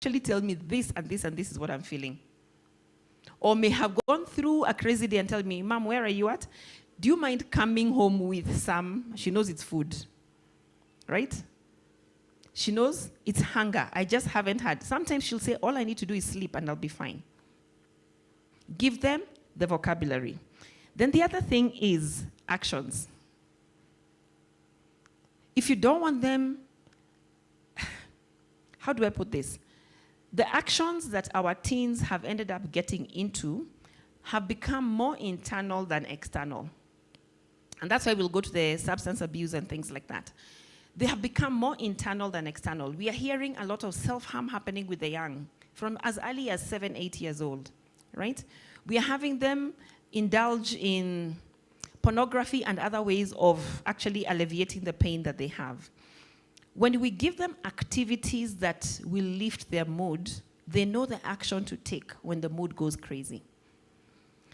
actually tell me this and this and this is what I'm feeling. Or may have gone through a crazy day and tell me, Mom, where are you at? Do you mind coming home with some? She knows it's food, right? She knows it's hunger. I just haven't had. Sometimes she'll say, all I need to do is sleep and I'll be fine. Give them the vocabulary. Then the other thing is actions. If you don't want them, how do I put this? The actions that our teens have ended up getting into have become more internal than external. And that's why we'll go to the substance abuse and things like that. They have become more internal than external. We are hearing a lot of self-harm happening with the young from as early as 7, 8 years old, right? We are having them indulge in pornography and other ways of actually alleviating the pain that they have. When we give them activities that will lift their mood, they know the action to take when the mood goes crazy.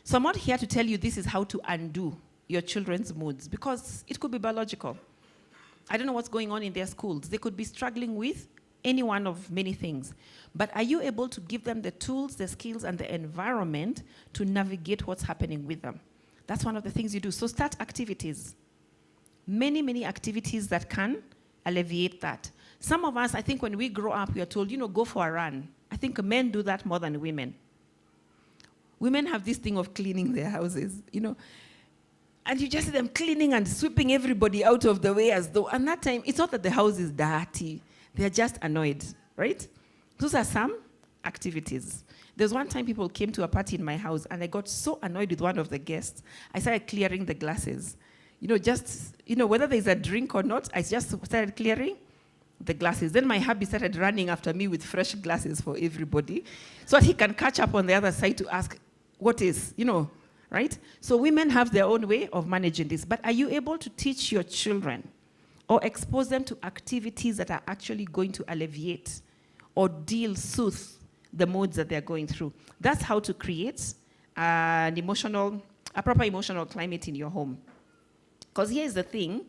So I'm not here to tell you this is how to undo your children's moods, because it could be biological. I don't know what's going on in their schools. They could be struggling with any one of many things. But are you able to give them the tools, the skills, and the environment to navigate what's happening with them? That's one of the things you do. So start activities. Many, many activities that can alleviate that. Some of us, I think when we grow up, we are told, go for a run. I think men do that more than women. Women have this thing of cleaning their houses, And you just see them cleaning and sweeping everybody out of the way as though, and that time, it's not that the house is dirty. They're just annoyed, right? Those are some activities. There's one time people came to a party in my house, and I got so annoyed with one of the guests, I started clearing the glasses. Whether there's a drink or not, I just started clearing the glasses. Then my hubby started running after me with fresh glasses for everybody, so that he can catch up on the other side to ask, what is, right? So women have their own way of managing this. But are you able to teach your children or expose them to activities that are actually going to alleviate or soothe the moods that they're going through? That's how to create a proper emotional climate in your home. Because here's the thing,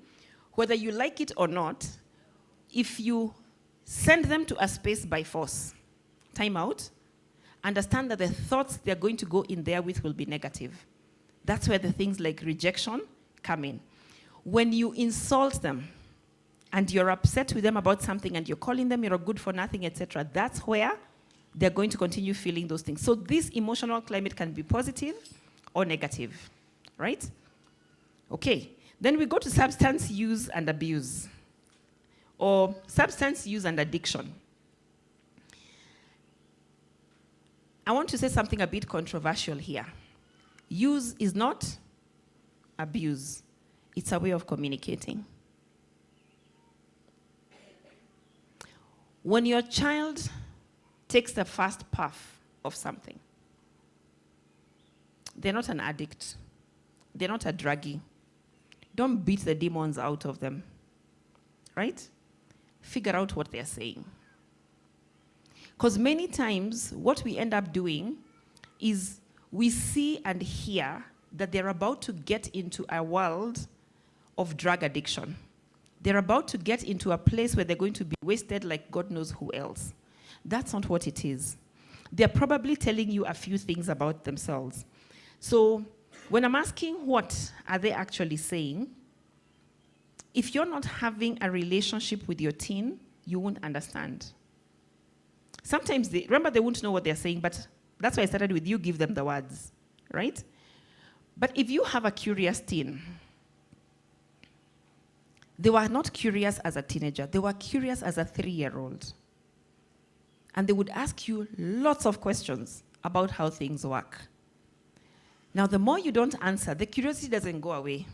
whether you like it or not, if you send them to a space by force, time out, understand that the thoughts they're going to go in there with will be negative. That's where the things like rejection come in. When you insult them and you're upset with them about something and you're calling them you're a good for nothing, etc., that's where they're going to continue feeling those things. So this emotional climate can be positive or negative, right? Okay, then we go to substance use and abuse, or substance use and addiction. I want to say something a bit controversial here. Use is not abuse. It's a way of communicating. When your child takes the first puff of something, they're not an addict. They're not a druggie. Don't beat the demons out of them, right? Figure out what they're saying. Because many times, what we end up doing is we see and hear that they're about to get into a world of drug addiction. They're about to get into a place where they're going to be wasted like God knows who else. That's not what it is. They're probably telling you a few things about themselves. So when I'm asking what are they actually saying, if you're not having a relationship with your teen, you won't understand. Sometimes they won't know what they're saying, but that's why I started with you give them the words, right? But if you have a curious teen, they were not curious as a teenager, they were curious as a 3-year-old. And they would ask you lots of questions about how things work. Now, the more you don't answer, the curiosity doesn't go away.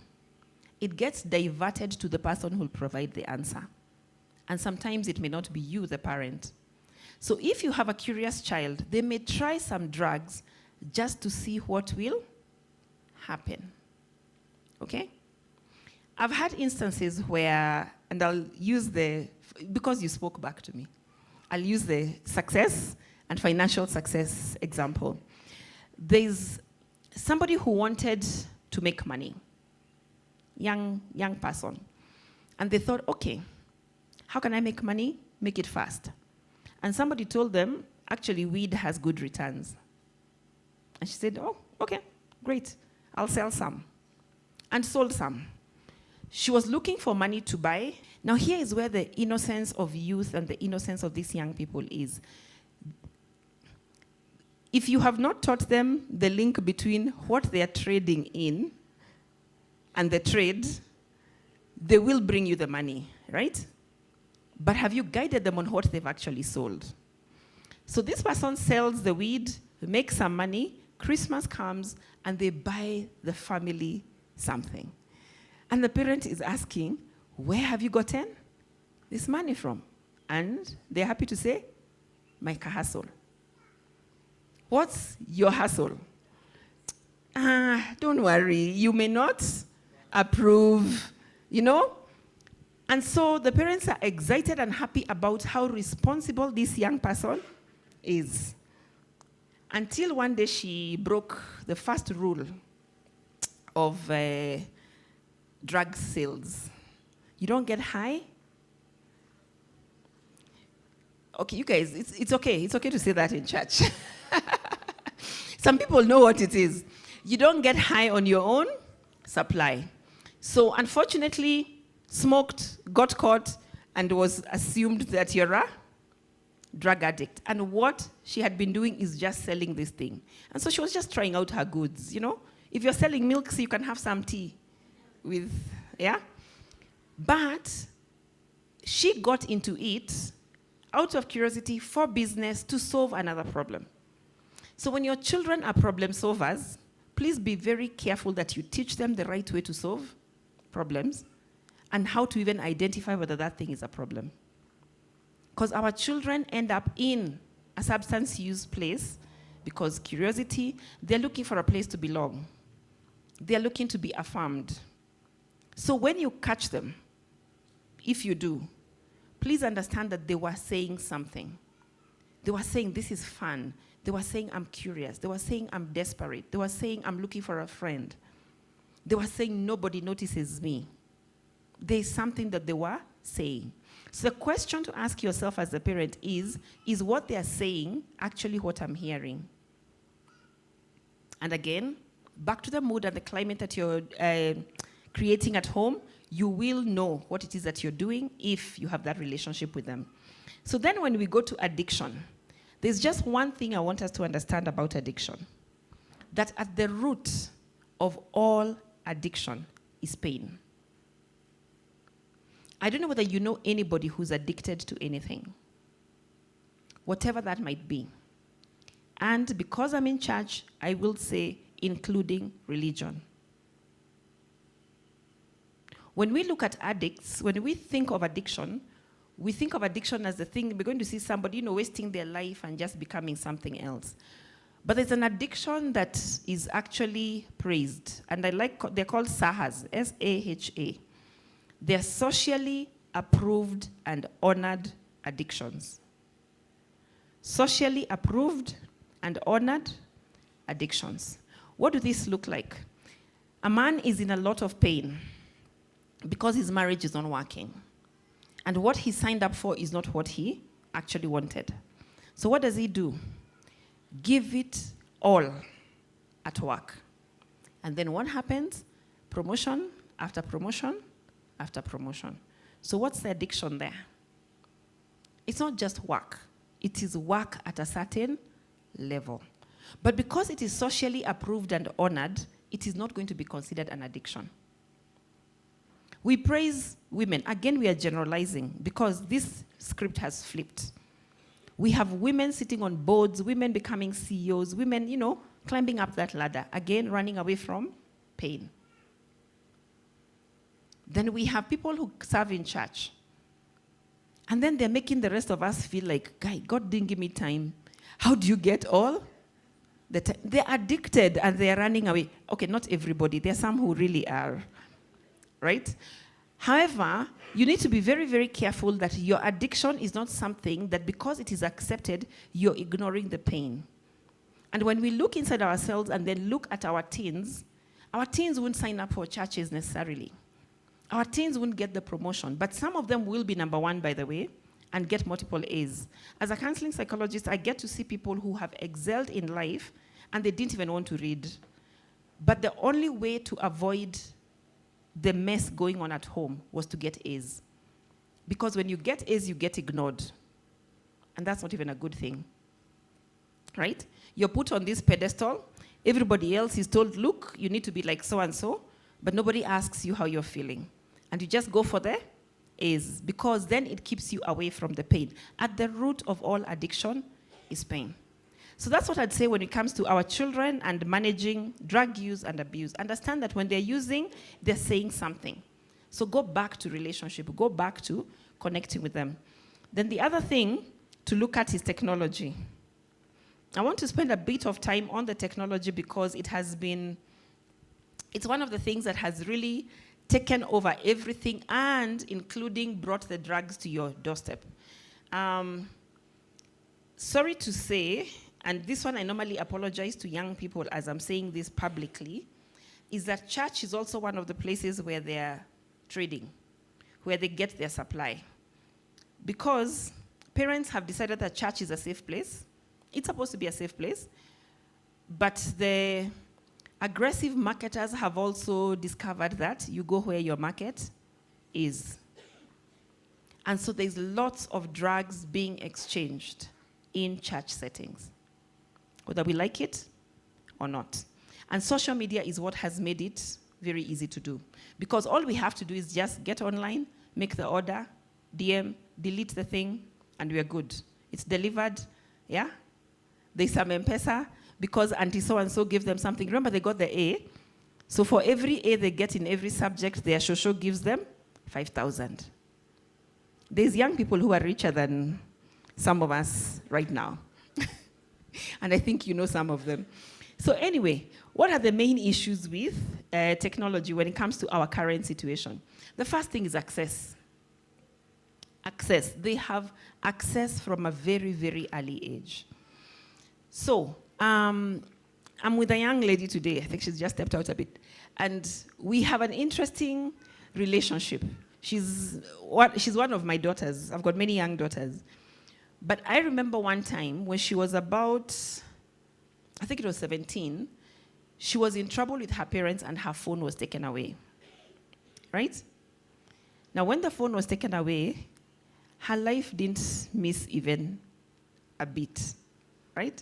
It gets diverted to the person who will provide the answer. And sometimes it may not be you, the parent. So if you have a curious child, they may try some drugs just to see what will happen. Okay? I've had instances where, and I'll use because you spoke back to me, I'll use the success and financial success example. There's somebody who wanted to make money, young person. And they thought, okay, how can I make money? Make it fast. And somebody told them, actually, weed has good returns. And she said, oh, okay, great. I'll sell some. And sold some. She was looking for money to buy. Now here is where the innocence of youth and the innocence of these young people is. If you have not taught them the link between what they are trading in and the trade, they will bring you the money, right? But have you guided them on what they've actually sold? So this person sells the weed, makes some money, Christmas comes, and they buy the family something. And the parent is asking, where have you gotten this money from? And they're happy to say, my hustle. What's your hustle? Don't worry, you may not approve, you know? And so the parents are excited and happy about how responsible this young person is. Until one day she broke the first rule of drug sales. You don't get high. Okay, you guys, it's okay. It's okay to say that in church. Some people know what it is. You don't get high on your own supply. So unfortunately, smoked, got caught, and was assumed that you're a drug addict. And what she had been doing is just selling this thing. And so she was just trying out her goods, you know? If you're selling milk, so you can have some tea with, yeah? But she got into it out of curiosity for business to solve another problem. So when your children are problem solvers, please be very careful that you teach them the right way to solve problems and how to even identify whether that thing is a problem. Because our children end up in a substance use place because curiosity, they're looking for a place to belong. They're looking to be affirmed. So when you catch them, if you do, please understand that they were saying something. They were saying, this is fun. They were saying, I'm curious. They were saying, I'm desperate. They were saying, I'm looking for a friend. They were saying, nobody notices me. There's something that they were saying. So the question to ask yourself as a parent is what they are saying actually what I'm hearing? And again, back to the mood and the climate that you're creating at home, you will know what it is that you're doing if you have that relationship with them. So then when we go to addiction, there's just one thing I want us to understand about addiction. That at the root of all addiction is pain. I don't know whether you know anybody who's addicted to anything, whatever that might be. And because I'm in church, I will say, including religion. When we look at addicts, when we think of addiction as the thing, we're going to see somebody, wasting their life and just becoming something else. But there's an addiction that is actually praised. And they're called SAHAs, S-A-H-A. They're socially approved and honored addictions. Socially approved and honored addictions. What do these look like? A man is in a lot of pain because his marriage is not working. And what he signed up for is not what he actually wanted. So what does he do? Give it all at work. And then what happens? Promotion after promotion after promotion. So what's the addiction there? It's not just work. It is work at a certain level. But because it is socially approved and honored, it is not going to be considered an addiction. We praise women. Again, we are generalizing because this script has flipped. We have women sitting on boards, women becoming CEOs, women, climbing up that ladder. Again, running away from pain. Then we have people who serve in church. And then they're making the rest of us feel like, God didn't give me time. How do you get all the time? They're addicted and they're running away. Okay, not everybody. There are some who really are. Right? However, you need to be very, very careful that your addiction is not something that because it is accepted, you're ignoring the pain. And when we look inside ourselves and then look at our teens won't sign up for churches necessarily. Our teens won't get the promotion, but some of them will be number one, by the way, and get multiple A's. As a counseling psychologist, I get to see people who have excelled in life and they didn't even want to read. But the only way to avoid the mess going on at home was to get A's. Because when you get A's, you get ignored. And that's not even a good thing. Right? You're put on this pedestal. Everybody else is told, look, you need to be like so-and-so, but nobody asks you how you're feeling. And you just go for the A's, because then it keeps you away from the pain. At the root of all addiction is pain. So that's what I'd say when it comes to our children and managing drug use and abuse. Understand that when they're using, they're saying something. So go back to relationship, go back to connecting with them. Then the other thing to look at is technology. I want to spend a bit of time on the technology because it's one of the things that has really taken over everything and including brought the drugs to your doorstep. Sorry to say, and this one I normally apologize to young people as I'm saying this publicly, is that church is also one of the places where they're trading, where they get their supply. Because parents have decided that church is a safe place. It's supposed to be a safe place. But the aggressive marketers have also discovered that you go where your market is. And so there's lots of drugs being exchanged in church settings, whether we like it or not. And social media is what has made it very easy to do. Because all we have to do is just get online, make the order, DM, delete the thing, and we're good. It's delivered, yeah? There's some M-Pesa, because auntie so-and-so gave them something. Remember, they got the A. So for every A they get in every subject, their shosho gives them 5,000. There's young people who are richer than some of us right now. And I think you know some of them. So anyway, what are the main issues with technology when it comes to our current situation? The first thing is access. Access. They have access from a very, very early age. So I'm with a young lady today. I think she's just stepped out a bit. And we have an interesting relationship. She's one of my daughters. I've got many young daughters. But I remember one time when she was about, I think it was 17, she was in trouble with her parents and her phone was taken away. Right? Now, when the phone was taken away, her life didn't miss even a bit. Right?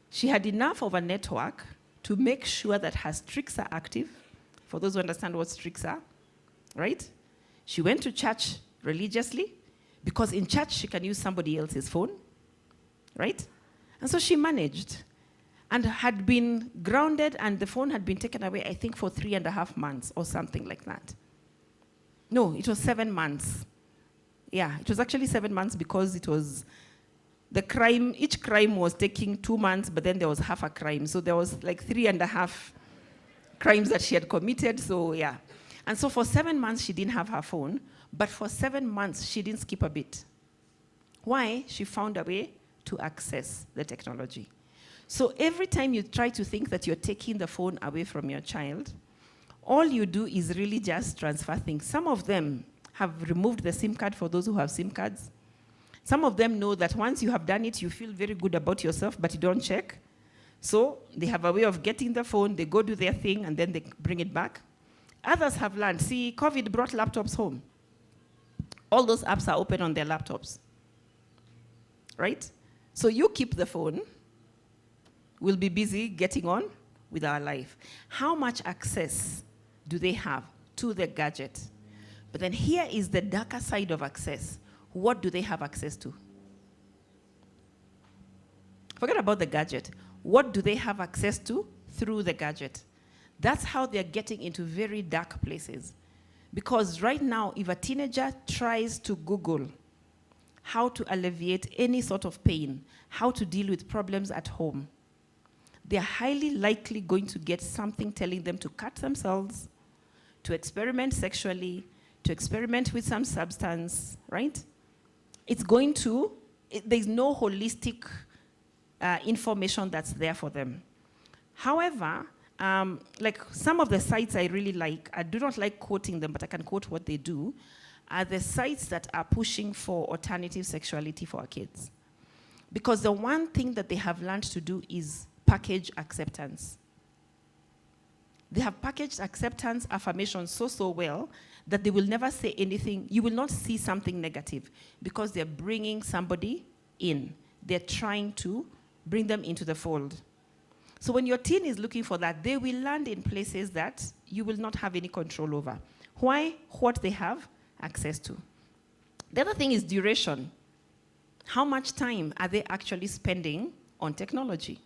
She had enough of a network to make sure that her streaks are active, for those who understand what streaks are, right? She went to church religiously, because in church she can use somebody else's phone, right? And so she managed, and had been grounded, and the phone had been taken away, I think, for 3.5 months or something like that. No, it was 7 months. Yeah, it was actually 7 months because it was the crime, each crime was taking 2 months, but then there was half a crime. So there was like 3.5 crimes that she had committed, so yeah. And so for 7 months, she didn't have her phone, but for 7 months, she didn't skip a bit. Why? She found a way to access the technology. So every time you try to think that you're taking the phone away from your child, all you do is really just transfer things. Some of them have removed the SIM card for those who have SIM cards. Some of them know that once you have done it, you feel very good about yourself, but you don't check. So they have a way of getting the phone, they go do their thing, and then they bring it back. Others have learned. See, COVID brought laptops home. All those apps are open on their laptops. Right? So you keep the phone. We'll be busy getting on with our life. How much access do they have to the gadget? But then here is the darker side of access. What do they have access to? Forget about the gadget. What do they have access to through the gadget? That's how they're getting into very dark places. Because right now, if a teenager tries to Google how to alleviate any sort of pain, how to deal with problems at home, they're highly likely going to get something telling them to cut themselves, to experiment sexually, to experiment with some substance, right? It's going to, there's no holistic information that's there for them. However, like some of the sites I really like, I do not like quoting them, but I can quote what they do. are the sites that are pushing for alternative sexuality for our kids. Because the one thing that they have learned to do is package acceptance. They have packaged acceptance affirmation so well that they will never say anything. You will not see something negative because they're bringing somebody in. They're trying to bring them into the fold. So when your teen is looking for that, they will land in places that you will not have any control over. Why? What they have access to. The other thing is duration. How much time are they actually spending on technology?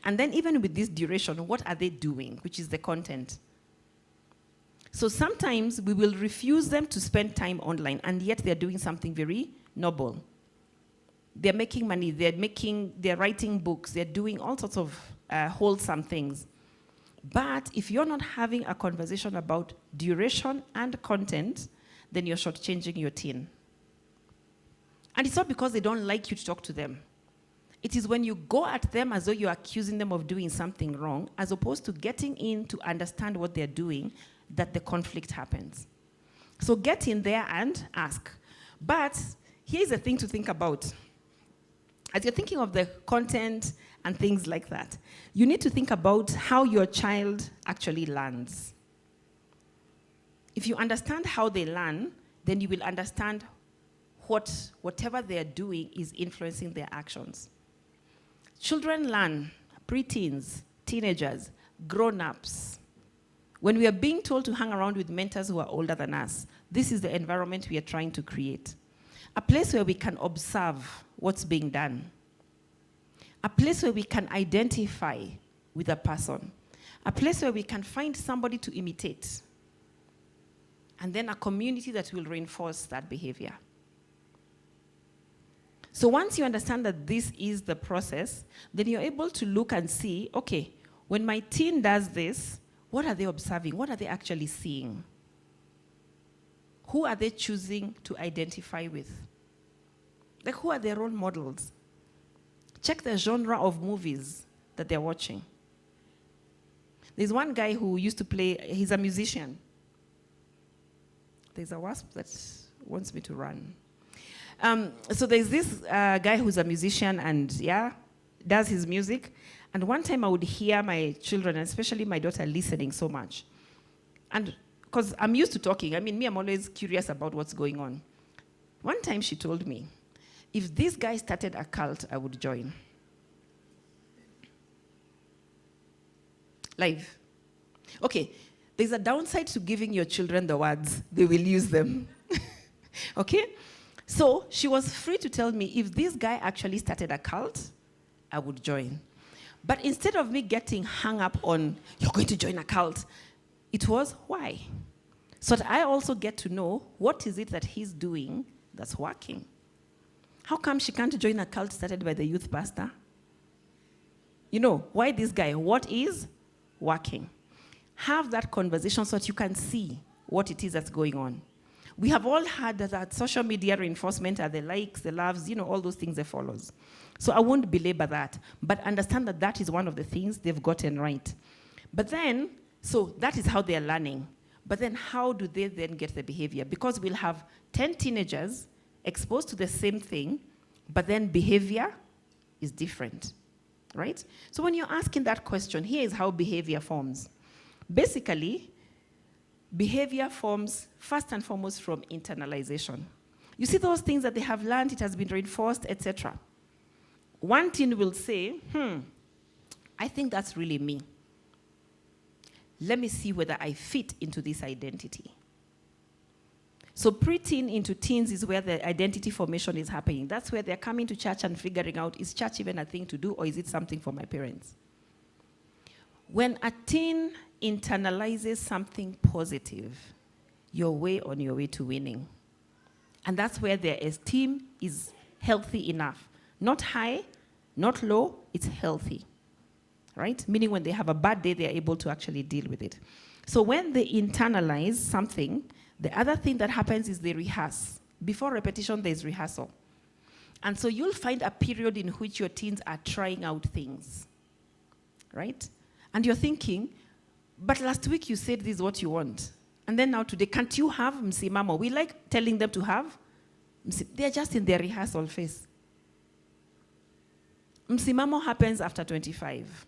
And then even with this duration, what are they doing, which is the content? So sometimes we will refuse them to spend time online, and yet they're doing something very noble. They're making money, they're writing books, they're doing all sorts of wholesome things. But if you're not having a conversation about duration and content, then you're shortchanging your teen. And it's not because they don't like you to talk to them. It is when you go at them as though you're accusing them of doing something wrong, as opposed to getting in to understand what they're doing, that the conflict happens. So get in there and ask. But here's the thing to think about. As you're thinking of the content and things like that, you need to think about how your child actually learns. If you understand how they learn, then you will understand whatever they're doing is influencing their actions. Children learn, preteens, teenagers, grown-ups. When we are being told to hang around with mentors who are older than us, this is the environment we are trying to create. A place where we can observe what's being done. A place where we can identify with a person. A place where we can find somebody to imitate. And then a community that will reinforce that behavior. So once you understand that this is the process, then you're able to look and see, okay, when my teen does this, what are they observing? What are they actually seeing? Who are they choosing to identify with? Like, who are their role models? Check the genre of movies that they're watching. There's one guy who used to play, he's a musician. There's a wasp that wants me to run. So there's this guy who's a musician and, does his music. And one time I would hear my children, and especially my daughter, listening so much. And because I'm used to talking, I'm always curious about what's going on. One time she told me, if this guy started a cult, I would join. Live. Okay, there's a downside to giving your children the words. They will use them. Okay? So she was free to tell me, if this guy actually started a cult, I would join. But instead of me getting hung up on, you're going to join a cult, it was, why? So that I also get to know, what is it that he's doing that's working? How come she can't join a cult started by the youth pastor? Why this guy? What is working? Have that conversation so that you can see what it is that's going on. We have all heard that social media reinforcement are the likes, the loves, all those things that follows. So I won't belabor that, but understand that that is one of the things they've gotten right. But then, so that is how they're learning. But then how do they then get the behavior? Because we'll have 10 teenagers exposed to the same thing, but then behavior is different, right? So when you're asking that question, here is how behavior forms. Basically, behavior forms first and foremost from internalization. You see those things that they have learned, it has been reinforced, etc. One teen will say, I think that's really me. Let me see whether I fit into this identity. So preteen into teens is where the identity formation is happening. That's where they're coming to church and figuring out, is church even a thing to do, or is it something for my parents? When a teen internalizes something positive, you're way on your way to winning. And that's where their esteem is healthy enough. Not high, not low, it's healthy. Right? Meaning when they have a bad day, they're able to actually deal with it. So when they internalize something, the other thing that happens is they rehearse. Before repetition, there's rehearsal. And so you'll find a period in which your teens are trying out things. Right? And you're thinking, but last week you said this is what you want. And then now today, can't you have msimamo? We like telling them to have. They're just in their rehearsal phase. Msimamo happens after 25.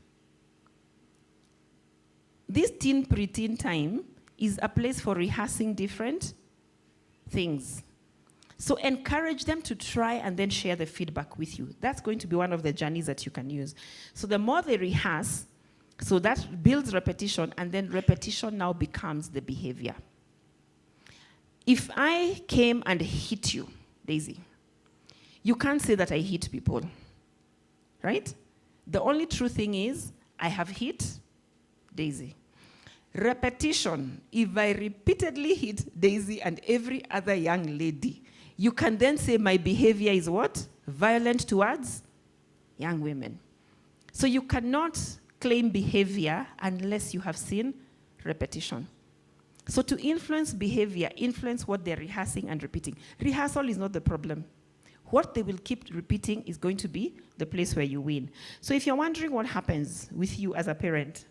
This teen, preteen time is a place for rehearsing different things. So encourage them to try and then share the feedback with you. That's going to be one of the journeys that you can use. So the more they rehearse, so that builds repetition, and then repetition now becomes the behavior. If I came and hit you, Daisy, you can't say that I hit people, right? The only true thing is I have hit Daisy. Repetition, if I repeatedly hit Daisy and every other young lady, you can then say my behavior is what? Violent towards young women. So you cannot claim behavior unless you have seen repetition. So to influence behavior, influence what they're rehearsing and repeating. Rehearsal is not the problem. What they will keep repeating is going to be the place where you win. So if you're wondering what happens with you as a parent,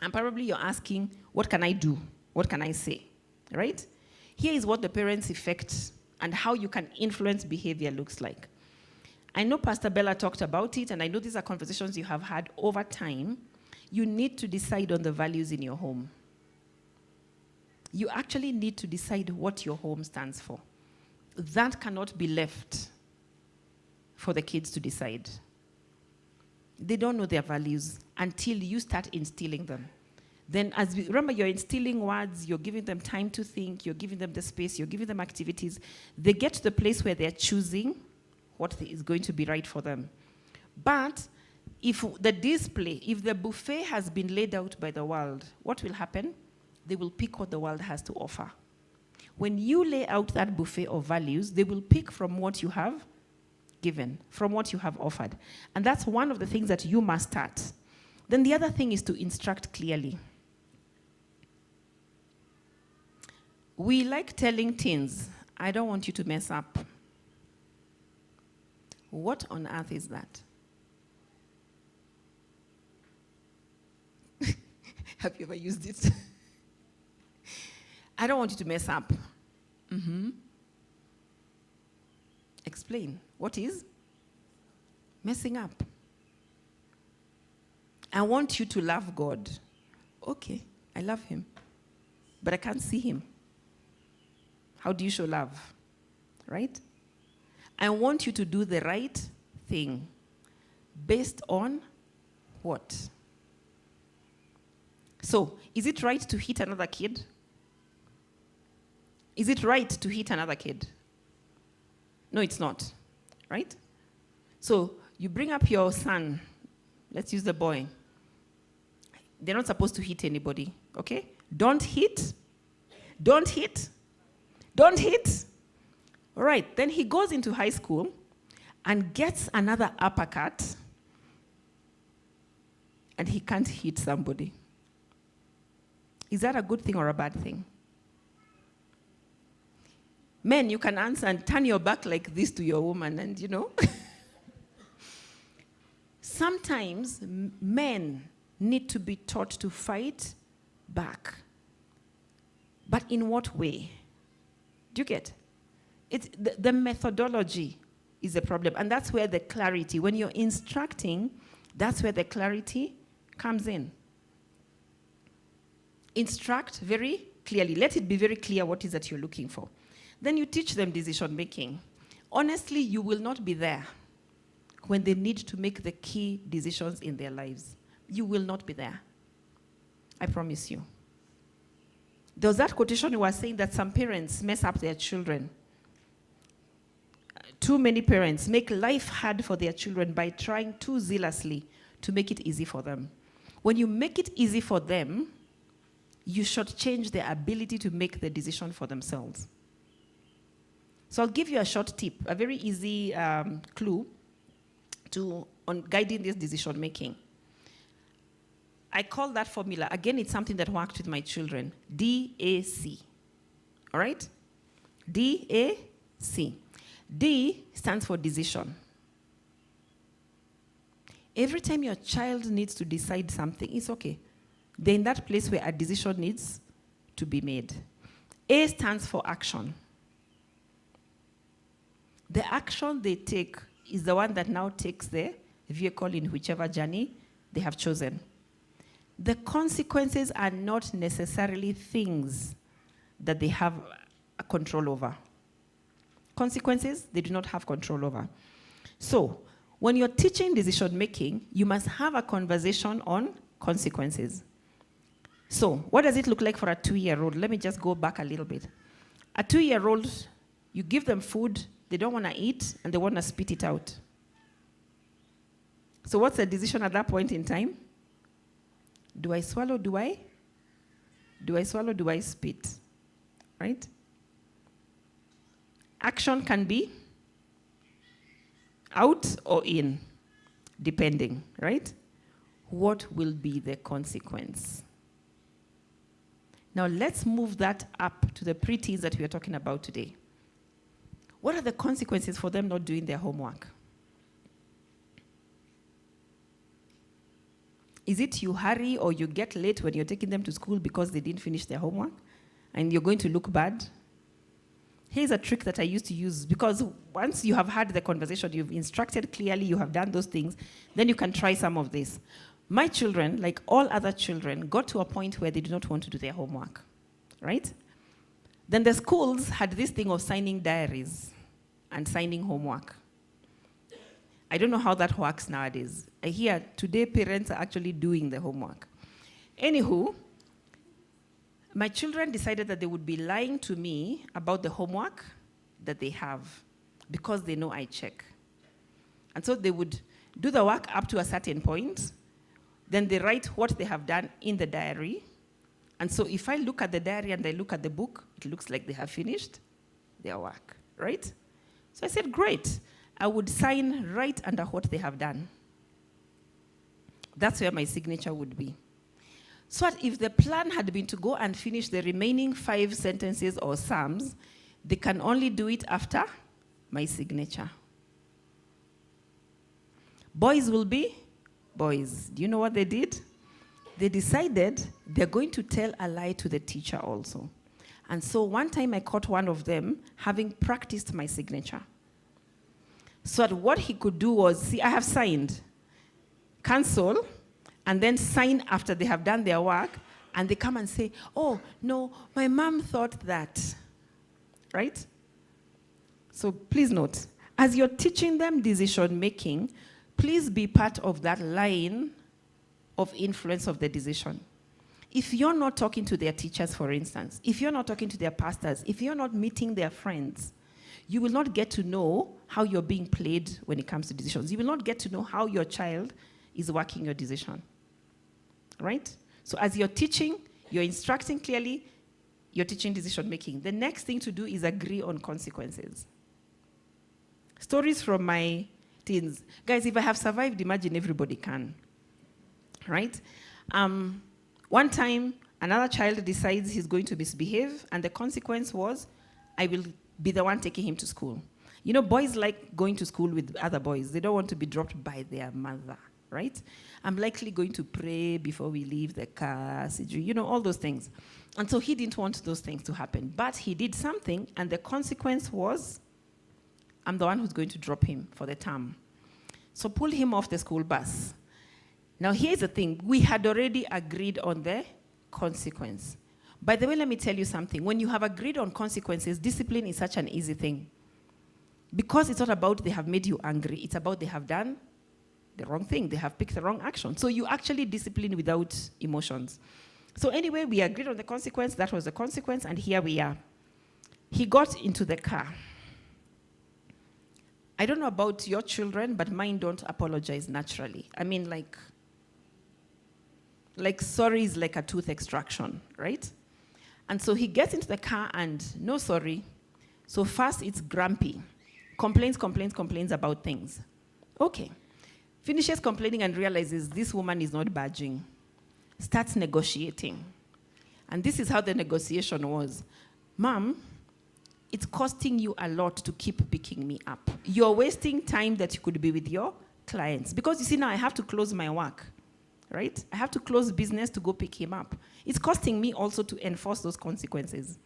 and probably you're asking, what can I do? What can I say? Right? Here is what the parents' effect and how you can influence behavior looks like. I know Pastor Bella talked about it, and I know these are conversations you have had over time. You need to decide on the values in your home. You actually need to decide what your home stands for. That cannot be left for the kids to decide. They don't know their values until you start instilling them. Then, remember, you're instilling words, you're giving them time to think, you're giving them the space, you're giving them activities. They get to the place where they're choosing what is going to be right for them. But if the display, if the buffet has been laid out by the world, what will happen? They will pick what the world has to offer. When you lay out that buffet of values, they will pick from what you have given, from what you have offered. And that's one of the things that you must start. Then the other thing is to instruct clearly. We like telling teens, I don't want you to mess up. What on earth is that? Have you ever used it? I don't want you to mess up. Mm-hmm. Explain. What is messing up? I want you to love God. Okay, I love him, but I can't see him. How do you show love? Right? I want you to do the right thing. Based on what? So, is it right to hit another kid? Is it right to hit another kid? No, it's not. Right? So, you bring up your son. Let's use the boy. They're not supposed to hit anybody. Okay? Don't hit. Don't hit. Don't hit. All right, then he goes into high school and gets another uppercut, and he can't hit somebody. Is that a good thing or a bad thing? Men, you can answer and turn your back like this to your woman, and you know. Sometimes men need to be taught to fight back. But in what way? Do you get? It's the methodology is a problem, and that's where the clarity, when you're instructing, that's where the clarity comes in. Instruct very clearly. Let it be very clear what it is that you're looking for. Then you teach them decision making. Honestly, you will not be there when they need to make the key decisions in their lives. You will not be there. I promise you. There was that quotation you were saying that some parents mess up their children. Too many parents make life hard for their children by trying too zealously to make it easy for them. When you make it easy for them, you shortchange their ability to make the decision for themselves. So I'll give you a short tip, a very easy clue on guiding this decision making. I call that formula, again, it's something that worked with my children, D.E.E.P. All right? D.E.E.P. D stands for decision. Every time your child needs to decide something, it's okay. They're in that place where a decision needs to be made. A stands for action. The action they take is the one that now takes the vehicle in whichever journey they have chosen. The consequences are not necessarily things that they have a control over. Consequences, they do not have control over. So, when you're teaching decision making, you must have a conversation on consequences. So, what does it look like for a 2-year-old? Let me just go back a little bit. A 2-year-old, you give them food, they don't want to eat, and they want to spit it out. So what's the decision at that point in time? Do I swallow, do I? Do I swallow, do I spit? Right? Action can be out or in, depending, right? What will be the consequence? Now let's move that up to the preteens that we are talking about today. What are the consequences for them not doing their homework? Is it you hurry or you get late when you're taking them to school because they didn't finish their homework and you're going to look bad? Here's a trick that I used to use, because once you have had the conversation, you've instructed clearly, you have done those things, then you can try some of this. My children, like all other children, got to a point where they do not want to do their homework, right? Then the schools had this thing of signing diaries and signing homework. I don't know how that works nowadays. I hear today parents are actually doing the homework. Anywho, my children decided that they would be lying to me about the homework that they have because they know I check. And so they would do the work up to a certain point, then they write what they have done in the diary. And so if I look at the diary and I look at the book, it looks like they have finished their work, right? So I said, great. I would sign right under what they have done. That's where my signature would be. So that if the plan had been to go and finish the remaining 5 sentences or psalms, they can only do it after my signature. Boys will be boys. Do you know what they did? They decided they're going to tell a lie to the teacher also. And so one time I caught one of them having practiced my signature. So that what he could do was, see, I have signed, cancel, and then sign after they have done their work, and they come and say, oh, no, my mom thought that, right? So please note, as you're teaching them decision making, please be part of that line of influence of the decision. If you're not talking to their teachers, for instance, if you're not talking to their pastors, if you're not meeting their friends, you will not get to know how you're being played when it comes to decisions. You will not get to know how your child is working your decision, right? So as you're teaching, you're instructing clearly, you're teaching decision making. The next thing to do is agree on consequences. Stories from my teens. Guys, if I have survived, imagine everybody can, right? One time, another child decides he's going to misbehave, and the consequence was, I will be the one taking him to school. You know, boys like going to school with other boys. They don't want to be dropped by their mother, right? I'm likely going to pray before we leave the car, you know, all those things. And so he didn't want those things to happen. But he did something, and the consequence was, I'm the one who's going to drop him for the term. So pull him off the school bus. Now, here's the thing. We had already agreed on the consequence. By the way, let me tell you something. When you have agreed on consequences, discipline is such an easy thing. Because it's not about they have made you angry. It's about they have done the wrong thing. They have picked the wrong action. So you actually discipline without emotions. So anyway, we agreed on the consequence. That was the consequence, and here we are. He got into the car. I don't know about your children, but mine don't apologize naturally. I mean, like sorry is like a tooth extraction, right? And so he gets into the car and no sorry. So first it's grumpy. Complains about things. Okay. Finishes complaining and realizes this woman is not budging. Starts negotiating. And this is how the negotiation was. Mom, it's costing you a lot to keep picking me up. You're wasting time that you could be with your clients. Because you see now I have to close my work. right? I have to close business to go pick him up. It's costing me also to enforce those consequences.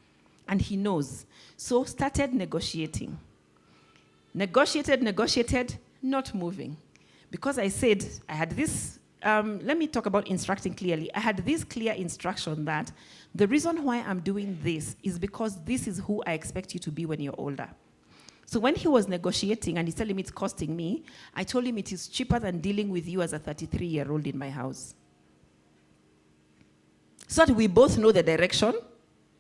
And he knows. So started negotiating. Negotiated, not moving. Because I said, I had this, let me talk about instructing clearly. I had this clear instruction that the reason why I'm doing this is because this is who I expect you to be when you're older. So when he was negotiating and he's telling me it's costing me, I told him it is cheaper than dealing with you as a 33-year-old in my house. So that we both know the direction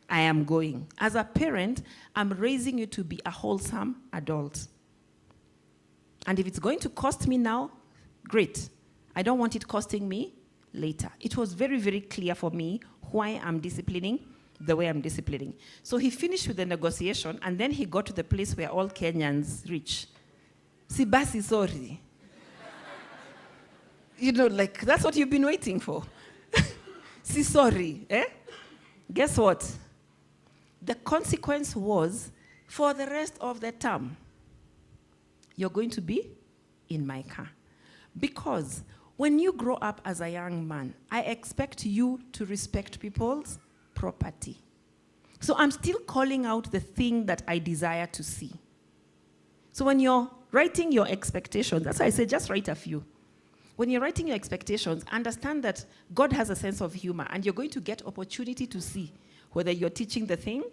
I am going. As a parent, I'm raising you to be a wholesome adult. And if it's going to cost me now, great. I don't want it costing me later. It was very, very clear for me why I'm disciplining the way I'm disciplining. So he finished with the negotiation, and then he got to the place where all Kenyans reach. Si basi sorry. Like, that's what you've been waiting for. Si sorry, eh? Guess what? The consequence was, for the rest of the term, you're going to be in my car. Because when you grow up as a young man, I expect you to respect people's property. So I'm still calling out the thing that I desire to see. So when you're writing your expectations, that's why I say just write a few. When you're writing your expectations, understand that God has a sense of humor, and you're going to get opportunity to see whether you're teaching the thing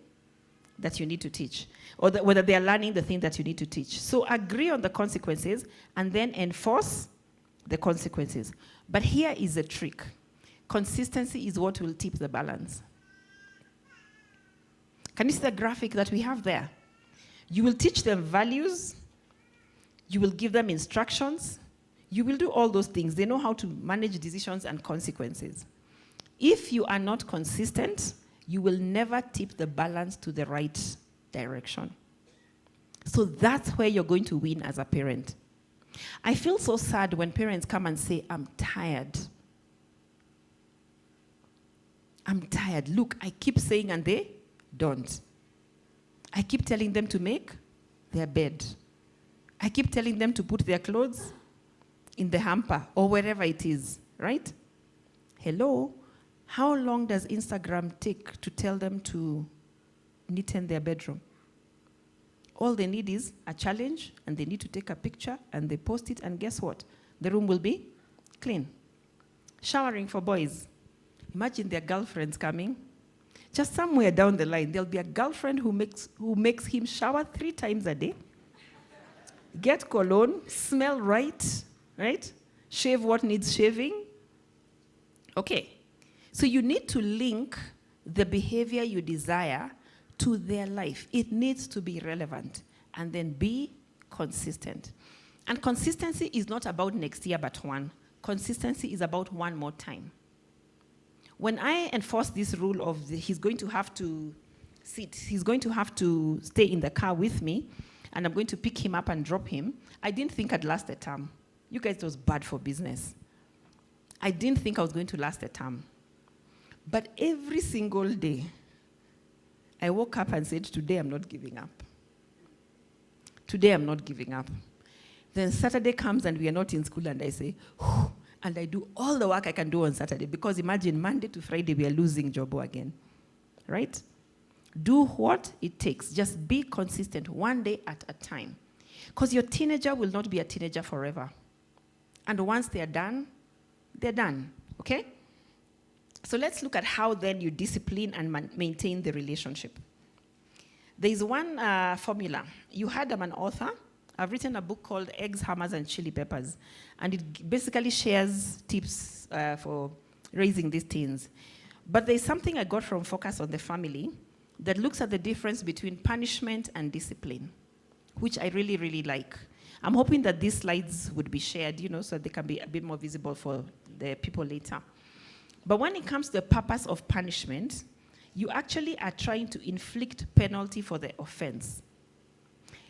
that you need to teach, or whether they're learning the thing that you need to teach. So agree on the consequences, and then enforce the consequences. But here is the trick. Consistency is what will tip the balance. Can you see the graphic that we have there? You will teach them values. You will give them instructions. You will do all those things. They know how to manage decisions and consequences. If you are not consistent, you will never tip the balance to the right direction. So that's where you're going to win as a parent. I feel so sad when parents come and say, I'm tired. I'm tired. Look, I keep saying and they don't. I keep telling them to make their bed. I keep telling them to put their clothes in the hamper or wherever it is, right? Hello? How long does Instagram take to tell them to neaten their bedroom? All they need is a challenge, and they need to take a picture, and they post it, and guess what? The room will be clean. Showering for boys. Imagine their girlfriends coming. Just somewhere down the line, there'll be a girlfriend who makes him shower 3 times a day, get cologne, smell right? Shave what needs shaving. Okay. So you need to link the behavior you desire to their life. It needs to be relevant, and then be consistent. And consistency is not about next year but one. Consistency is about one more time. When I enforce this rule of he's going to have to sit, he's going to have to stay in the car with me, and I'm going to pick him up and drop him, I didn't think I'd last a term. You guys, it was bad for business. I didn't think I was going to last a term. But every single day, I woke up and said, today I'm not giving up. Today I'm not giving up. Then Saturday comes and we are not in school, and I say, whew, and I do all the work I can do on Saturday, because imagine Monday to Friday we are losing Jobo again, right? Do what it takes. Just be consistent, one day at a time. Because your teenager will not be a teenager forever. And once they're done, okay? So let's look at how then you discipline and maintain the relationship. There is one formula. You heard I'm an author. I've written a book called Eggs, Hammers, and Chili Peppers. And it basically shares tips for raising these teens. But there's something I got from Focus on the Family that looks at the difference between punishment and discipline, which I really, really like. I'm hoping that these slides would be shared, so they can be a bit more visible for the people later. But when it comes to the purpose of punishment, you actually are trying to inflict penalty for the offense.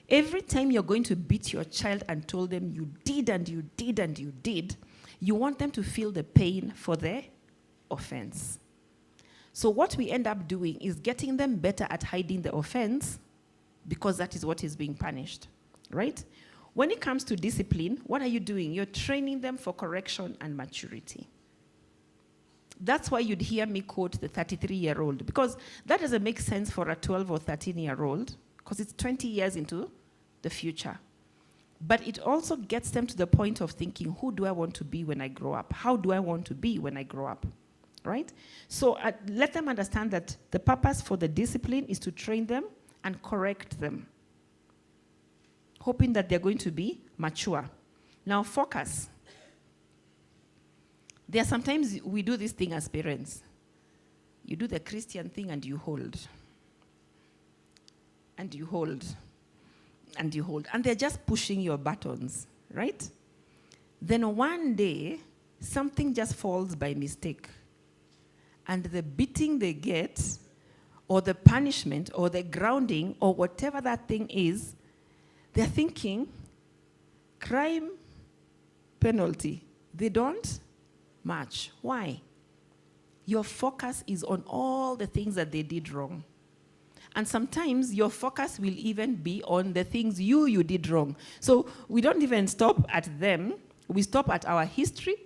Every time you're going to beat your child and told them you did and you did and you did, you want them to feel the pain for the offense. So what we end up doing is getting them better at hiding the offense, because that is what is being punished, right? When it comes to discipline, what are you doing? You're training them for correction and maturity. That's why you'd hear me quote the 33-year-old, because that doesn't make sense for a 12 or 13-year-old, because it's 20 years into the future. But it also gets them to the point of thinking, who do I want to be when I grow up? How do I want to be when I grow up? Right? So let them understand that the purpose for the discipline is to train them and correct them, hoping that they're going to be mature. Now, focus. There are sometimes we do this thing as parents. You do the Christian thing and you hold. And you hold. And you hold. And they're just pushing your buttons, right? Then one day, something just falls by mistake. And the beating they get, or the punishment, or the grounding, or whatever that thing is, they're thinking, crime, penalty. They don't match. Why? Your focus is on all the things that they did wrong. And sometimes your focus will even be on the things you did wrong. So we don't even stop at them. We stop at our history,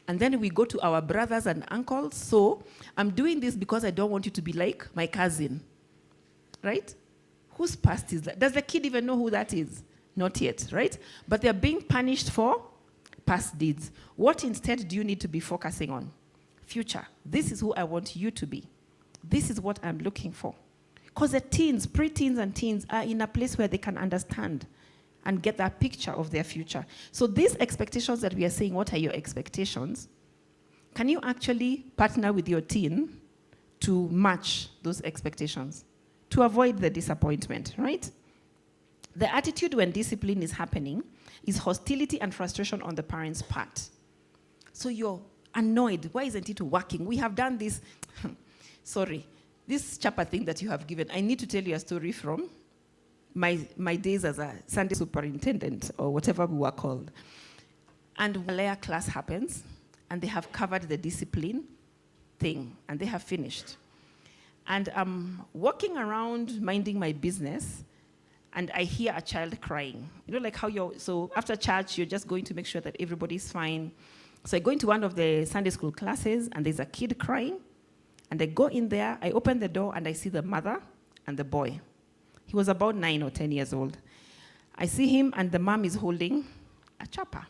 and then we go to our brothers and uncles. So I'm doing this because I don't want you to be like my cousin. Right? Whose past is that? Does the kid even know who that is? Not yet, right? But they're being punished for past deeds. What instead do you need to be focusing on? Future. This is who I want you to be. This is what I'm looking for. Because the teens, pre-teens and teens are in a place where they can understand and get that picture of their future. So these expectations that we are saying, what are your expectations? Can you actually partner with your teen to match those expectations, to avoid the disappointment, right? The attitude when discipline is happening is hostility and frustration on the parent's part. So you're annoyed. Why isn't it working? We have done this. Sorry. This chapter thing that you have given, I need to tell you a story from my days as a Sunday superintendent, or whatever we were called. And a layer class happens, and they have covered the discipline thing, and they have finished. And I'm walking around minding my business, and I hear a child crying. You know, like how so after church, you're just going to make sure that everybody's fine. So I go into one of the Sunday school classes, and there's a kid crying. And I go in there, I open the door, and I see the mother and the boy. He was about 9 or 10 years old. I see him, and the mom is holding a chopper.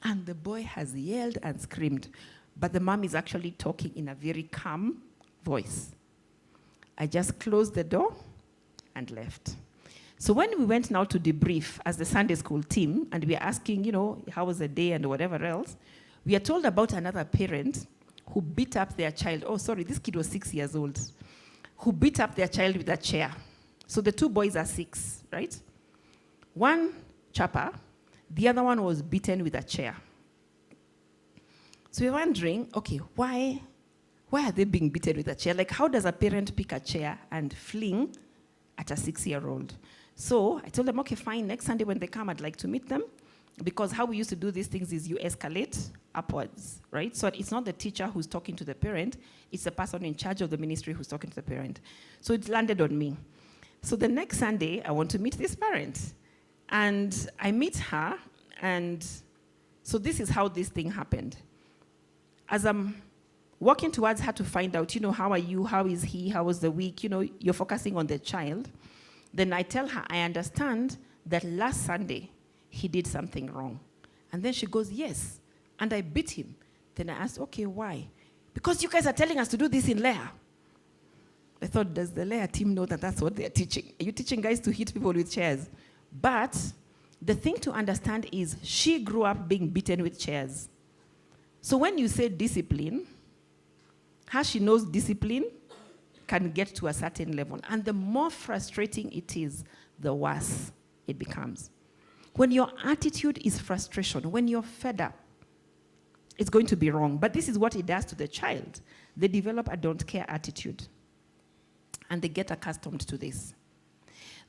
And the boy has yelled and screamed, but the mom is actually talking in a very calm voice. I just closed the door and left. So when we went now to debrief as the Sunday school team, and we are asking, you know, how was the day and whatever else, we are told about another parent who beat up their child. Oh, sorry, this kid was 6 years old. Who beat up their child with a chair. So the two boys are 6, right? One chopper, the other one was beaten with a chair. So we're wondering, okay, why are they being beaten with a chair? Like, how does a parent pick a chair and fling at a 6-year-old? So I told them, okay, fine, next Sunday when they come, I'd like to meet them. Because how we used to do these things is you escalate upwards, right? So it's not the teacher who's talking to the parent, it's the person in charge of the ministry who's talking to the parent. So it landed on me. So the next Sunday, I want to meet this parent. And I meet her, and so this is how this thing happened. As I'm walking towards her to find out, you know, how are you, how is he, how was the week, you know, you're focusing on the child. Then I tell her, I understand that last Sunday, he did something wrong. And then she goes, yes, and I beat him. Then I asked, okay, why? Because you guys are telling us to do this in Leah. I thought, does the Leah team know that that's what they're teaching? Are you teaching guys to hit people with chairs? But the thing to understand is she grew up being beaten with chairs. So when you say discipline, how she knows discipline can get to a certain level. And the more frustrating it is, the worse it becomes. When your attitude is frustration, when you're fed up, it's going to be wrong. But this is what it does to the child. They develop a don't care attitude. And they get accustomed to this.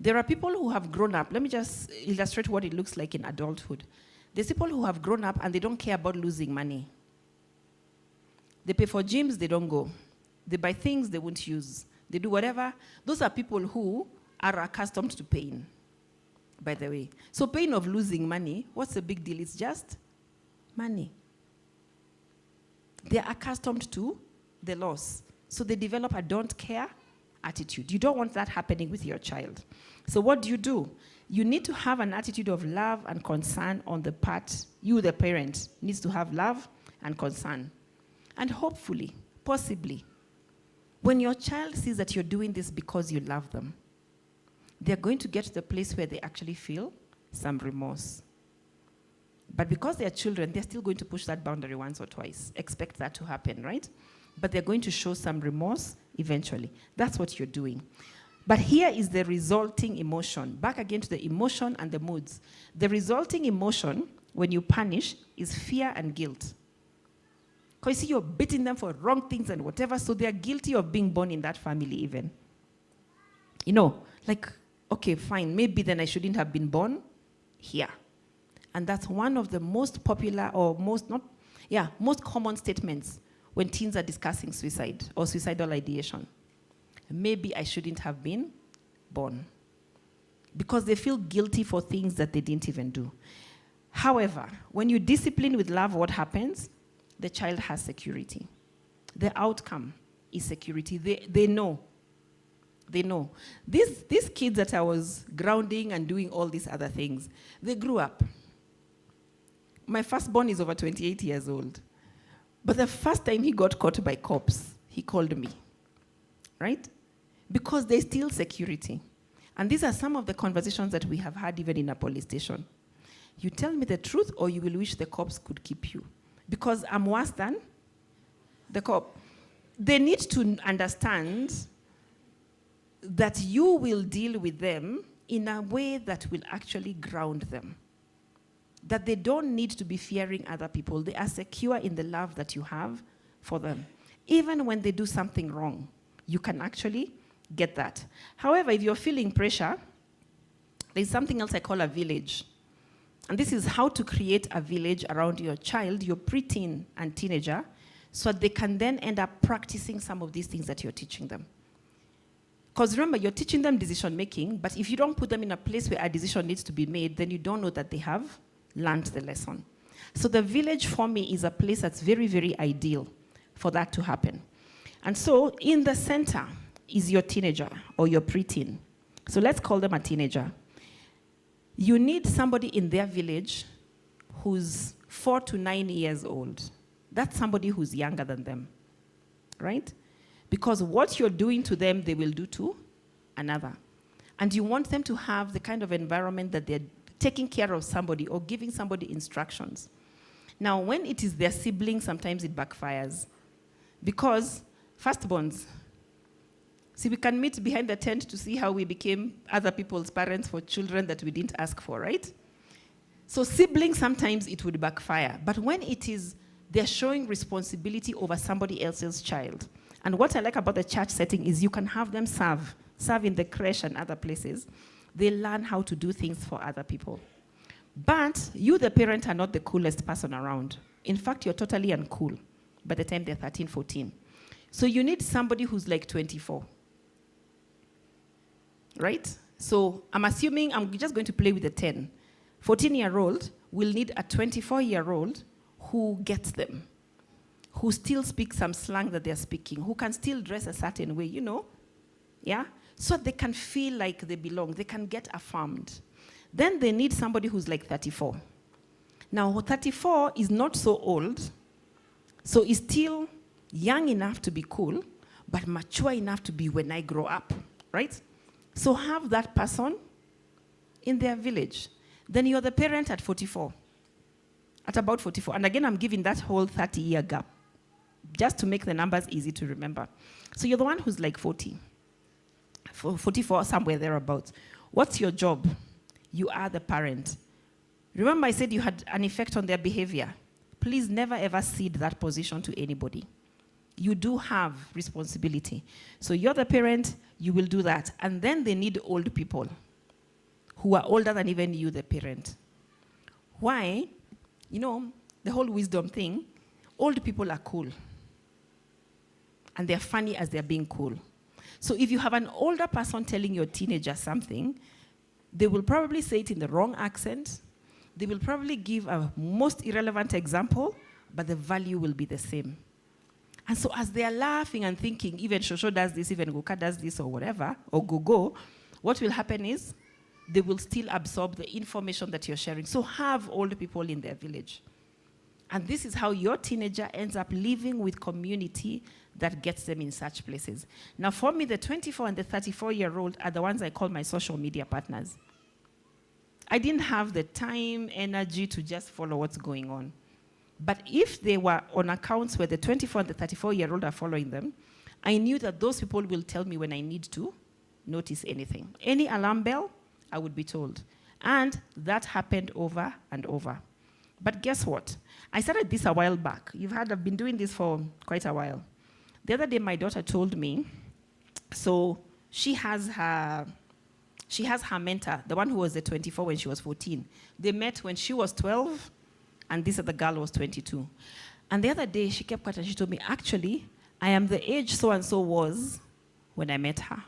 There are people who have grown up. Let me just illustrate what it looks like in adulthood. There's people who have grown up and they don't care about losing money. They pay for gyms, they don't go. They buy things they won't use. They do whatever. Those are people who are accustomed to pain, by the way. So pain of losing money, what's the big deal? It's just money. They're accustomed to the loss. So they develop a don't care attitude. You don't want that happening with your child. So what do? You need to have an attitude of love and concern on the part, you the parent, needs to have love and concern. And hopefully, possibly, when your child sees that you're doing this because you love them, they're going to get to the place where they actually feel some remorse. But because they're children, they're still going to push that boundary once or twice. Expect that to happen, right? But they're going to show some remorse eventually. That's what you're doing. But here is the resulting emotion. Back again to the emotion and the moods. The resulting emotion, when you punish, is fear and guilt. Because you see, you're beating them for wrong things and whatever, so they're guilty of being born in that family even. You know, like, okay, fine, maybe then I shouldn't have been born here. And that's one of the most popular or most common statements when teens are discussing suicide or suicidal ideation. Maybe I shouldn't have been born. Because they feel guilty for things that they didn't even do. However, when you discipline with love, what happens? The child has security. The outcome is security. They know. They know. These kids that I was grounding and doing all these other things, they grew up. My firstborn is over 28 years old. But the first time he got caught by cops, he called me, right? Because there's still security. And these are some of the conversations that we have had even in a police station. You tell me the truth or you will wish the cops could keep you. Because I'm worse than the cop. They need to understand that you will deal with them in a way that will actually ground them. That they don't need to be fearing other people. They are secure in the love that you have for them. Even when they do something wrong, you can actually get that. However, if you're feeling pressure, there's something else I call a village. And this is how to create a village around your child, your preteen and teenager, so that they can then end up practicing some of these things that you're teaching them. Because remember, you're teaching them decision making, but if you don't put them in a place where a decision needs to be made, then you don't know that they have learned the lesson. So the village for me is a place that's very, very ideal for that to happen. And so in the center is your teenager or your preteen. So let's call them a teenager. You need somebody in their village who's 4 to 9 years old. That's somebody who's younger than them, right? Because what you're doing to them, they will do to another. And you want them to have the kind of environment that they're taking care of somebody or giving somebody instructions. Now, when it is their siblings, sometimes it backfires. Because firstborns, see, we can meet behind the tent to see how we became other people's parents for children that we didn't ask for, right? So siblings, sometimes it would backfire. But when it is, they're showing responsibility over somebody else's child. And what I like about the church setting is you can have them serve in the creche and other places. They learn how to do things for other people. But you, the parent, are not the coolest person around. In fact, you're totally uncool by the time they're 13, 14. So you need somebody who's like 24. Right? So I'm assuming I'm just going to play with the 10. 14-year-old will need a 24-year-old who gets them, who still speaks some slang that they're speaking, who can still dress a certain way, you know? Yeah? So they can feel like they belong. They can get affirmed. Then they need somebody who's like 34. Now, 34 is not so old, so is still young enough to be cool, but mature enough to be when I grow up, right? So have that person in their village. Then you're the parent at 44, at about 44. And again, I'm giving that whole 30-year gap, just to make the numbers easy to remember. So you're the one who's like 40. 44, somewhere thereabouts. What's your job? You are the parent. Remember I said you had an effect on their behavior. Please never ever cede that position to anybody. You do have responsibility. So you're the parent, you will do that. And then they need old people who are older than even you, the parent. Why? You know, the whole wisdom thing, old people are cool. And they're funny as they're being cool. So if you have an older person telling your teenager something, they will probably say it in the wrong accent. They will probably give a most irrelevant example, but the value will be the same. And so as they are laughing and thinking, even Shosho does this, even Goka does this or whatever, or Gogo, what will happen is they will still absorb the information that you're sharing. So have older people in their village. And this is how your teenager ends up living with community that gets them in such places. Now for me, the 24 and the 34-year-old are the ones I call my social media partners. I didn't have the time, energy to just follow what's going on. But if they were on accounts where the 24 and the 34-year-old are following them, I knew that those people will tell me when I need to notice anything. Any alarm bell, I would be told. And that happened over and over. But guess what? I started this a while back. I've been doing this for quite a while. The other day, my daughter told me, so she has her mentor, the one who was the 24 when she was 14. They met when she was 12, and this other girl was 22. And the other day, she kept quiet and she told me, actually, I am the age so-and-so was when I met her.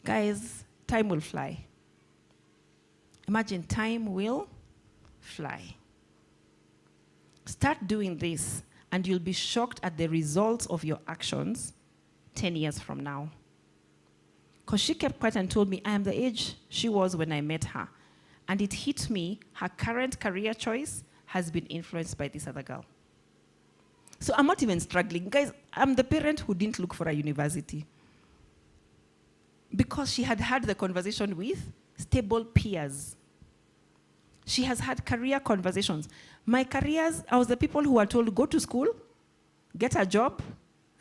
Guys, time will fly. Imagine, time will fly. Start doing this, and you'll be shocked at the results of your actions 10 years from now. Because she kept quiet and told me, I am the age she was when I met her. And it hit me, her current career choice has been influenced by this other girl. So I'm not even struggling. Guys, I'm the parent who didn't look for a university. Because she had had the conversation with stable peers. She has had career conversations. My careers, I was the people who were told, go to school, get a job,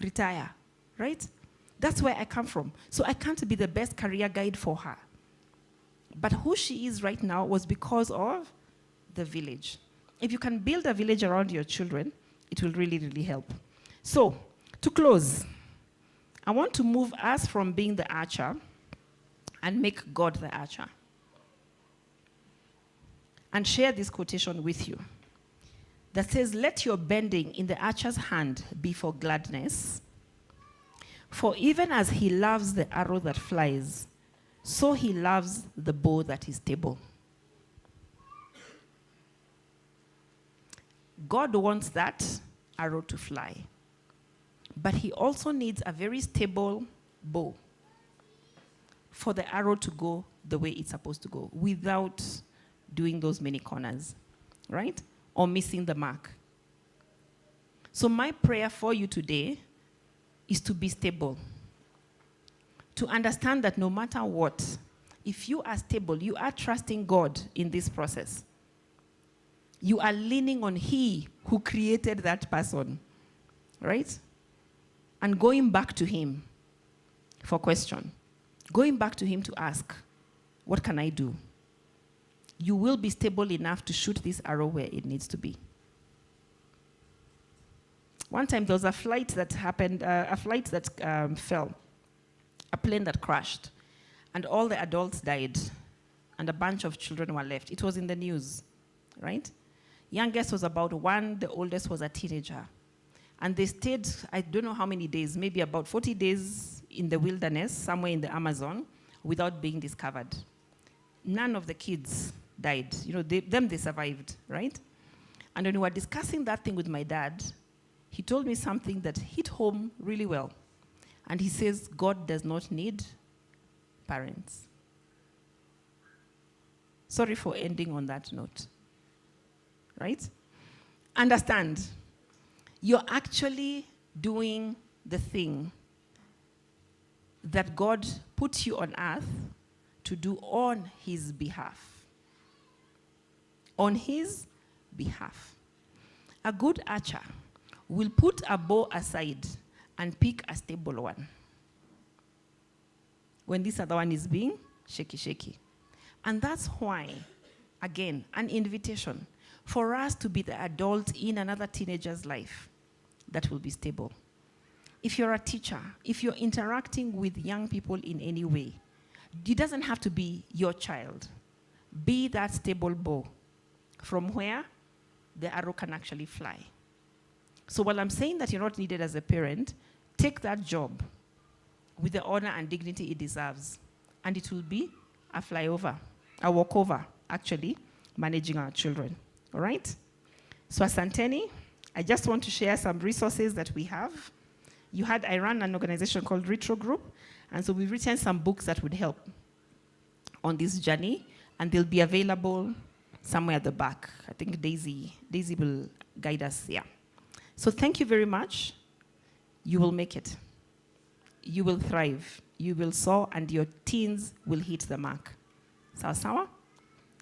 retire, right? That's where I come from. So I can't be the best career guide for her. But who she is right now was because of the village. If you can build a village around your children, it will really, really help. So, to close, I want to move us from being the archer and make God the archer. And share this quotation with you that says, let your bending in the archer's hand be for gladness, for even as he loves the arrow that flies, so he loves the bow that is stable. God wants that arrow to fly, but he also needs a very stable bow for the arrow to go the way it's supposed to go without doing those many corners, right? Or missing the mark. So my prayer for you today is to be stable. To understand that no matter what, if you are stable, you are trusting God in this process. You are leaning on He who created that person, right? And going back to Him for question. Going back to Him to ask, what can I do? You will be stable enough to shoot this arrow where it needs to be. One time there was a flight that happened, fell, a plane that crashed, and all the adults died, and a bunch of children were left. It was in the news, right? Youngest was about 1, the oldest was a teenager. And they stayed, I don't know how many days, maybe about 40 days in the wilderness, somewhere in the Amazon, without being discovered. None of the kids died. You know, they survived, right? And when we were discussing that thing with my dad, he told me something that hit home really well. And he says, God does not need parents. Sorry for ending on that note, right? Understand, you're actually doing the thing that God put you on earth to do on His behalf. On His behalf. A good archer will put a bow aside and pick a stable one when this other one is being shaky. And that's why, again, an invitation for us to be the adult in another teenager's life that will be stable. If you're a teacher, if you're interacting with young people in any way, it doesn't have to be your child. Be that stable bow from where the arrow can actually fly. So while I'm saying that you're not needed as a parent, take that job with the honor and dignity it deserves. And it will be a flyover, a walkover, actually, managing our children. All right? So asanteni, I just want to share some resources that we have. I run an organization called Retro Group, and so we've written some books that would help on this journey, and they'll be available somewhere at the back. I think Daisy will guide us here. So thank you very much. You will make it. You will thrive. You will soar, and your teens will hit the mark. Sawa sawa?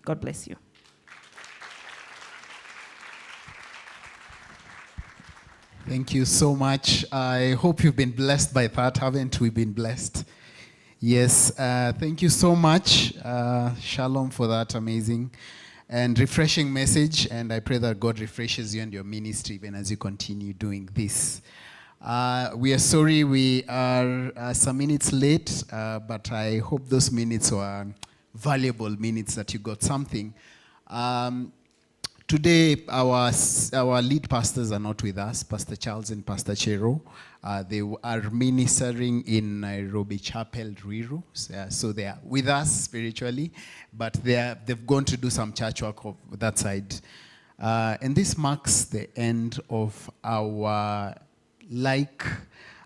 God bless you. Thank you so much. I hope you've been blessed by that. Haven't we been blessed? Yes. Thank you so much, Shalom, for that amazing and refreshing message. And I pray that God refreshes you and your ministry even as you continue doing this. We are sorry we are some minutes late, but I hope those minutes were valuable minutes, that you got something. Today, our lead pastors are not with us, Pastor Charles and Pastor Chero. They are ministering in Nairobi Chapel, Ruiru. So they are with us spiritually, but they've gone to do some church work of that side. And this marks the end of our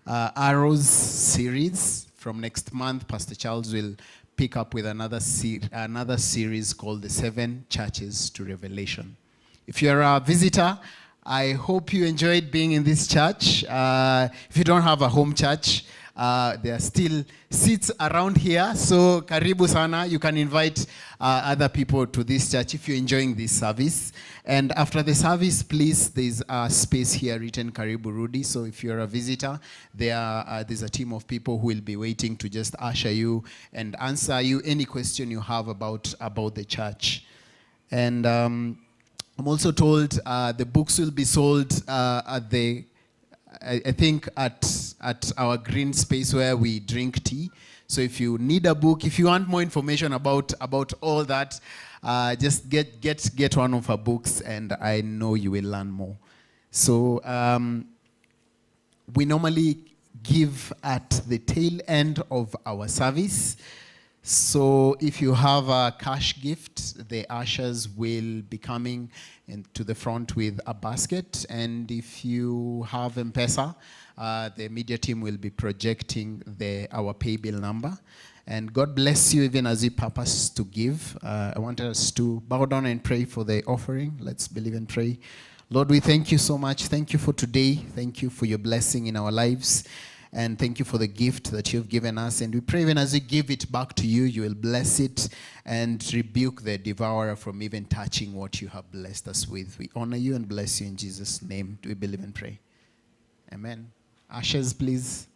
Arrows series. From next month, Pastor Charles will pick up with another series called The 7 Churches to Revelation. If you're a visitor, I hope you enjoyed being in this church. If you don't have a home church, there are still seats around here. So karibu sana. You can invite other people to this church if you're enjoying this service. And after the service, please, there's a space here written Karibu Rudi. So if you're a visitor, there's a team of people who will be waiting to just usher you and answer you any question you have about the church. And I'm also told the books will be sold at our green space where we drink tea. So if you need a book, if you want more information about all that, just get one of our books, and I know you will learn more. So we normally give at the tail end of our service. So if you have a cash gift, the ushers will be coming to the front with a basket. And if you have M-Pesa, the media team will be projecting our pay bill number. And God bless you even as you purpose to give. I want us to bow down and pray for the offering. Let's believe and pray. Lord, we thank you so much. Thank you for today. Thank you for your blessing in our lives. And thank you for the gift that you've given us. And we pray even as we give it back to you, you will bless it and rebuke the devourer from even touching what you have blessed us with. We honor you and bless you in Jesus' name. Do we believe and pray? Amen. Ushers, please.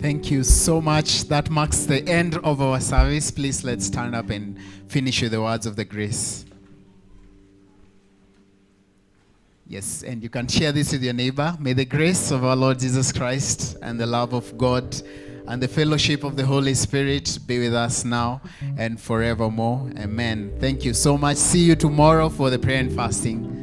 Thank you so much. That marks the end of our service. Please let's stand up and finish with the words of the grace. Yes, and you can share this with your neighbor. May the grace of our Lord Jesus Christ and the love of God and the fellowship of the Holy Spirit be with us now and forevermore. Amen. Thank you so much. See you tomorrow for the prayer and fasting.